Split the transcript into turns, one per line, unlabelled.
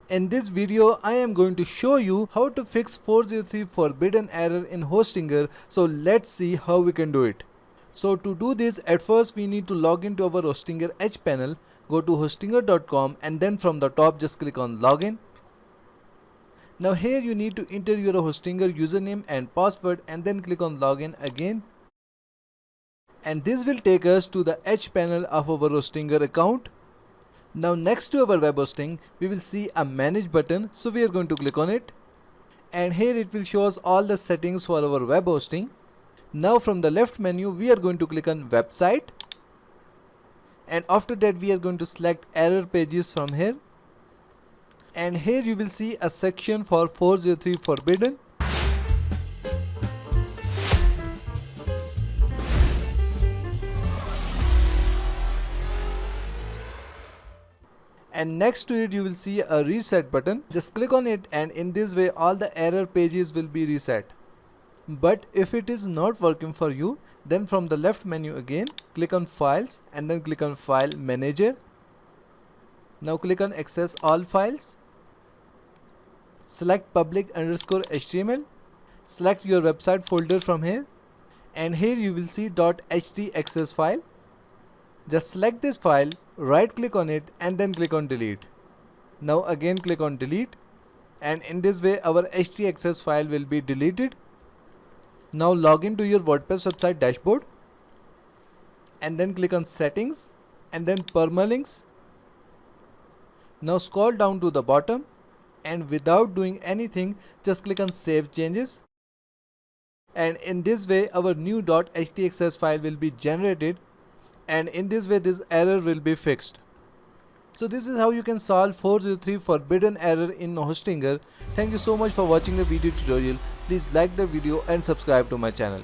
In this video, I am going to show you how to fix 403 forbidden error in Hostinger. So let's see how we can do it. So to do this, at first we need to log into our Hostinger H panel, go to hostinger.com and then from the top just click on login. Now here you need to enter your Hostinger username and password and then click on login again. And this will take us to the H panel of our Hostinger account. Now next to our web hosting, we will see a manage button, so we are going to click on it. And here it will show us all the settings for our web hosting. Now from the left menu, we are going to click on website. And after that we are going to select error pages from here. And here you will see a section for 403 forbidden. And next to it you will see a reset button. Just click on it and in this way all the error pages will be reset. But if it is not working for you, then from the left menu again click on files and then click on file manager. Now click on access all files. Select public_html. Select your website folder from here. And here you will see .htaccess file. Just select this file, right click on it and then click on delete. Now again click on delete and in this way our htaccess file will be deleted. Now log into your WordPress website dashboard and then click on settings and then permalinks. Now scroll down to the bottom and without doing anything just click on save changes. And in this way our new .htaccess file will be generated. And in this way this error will be fixed. So this is how you can solve 403 forbidden error in Hostinger. Thank you so much for watching the video tutorial. Please like the video and subscribe to my channel.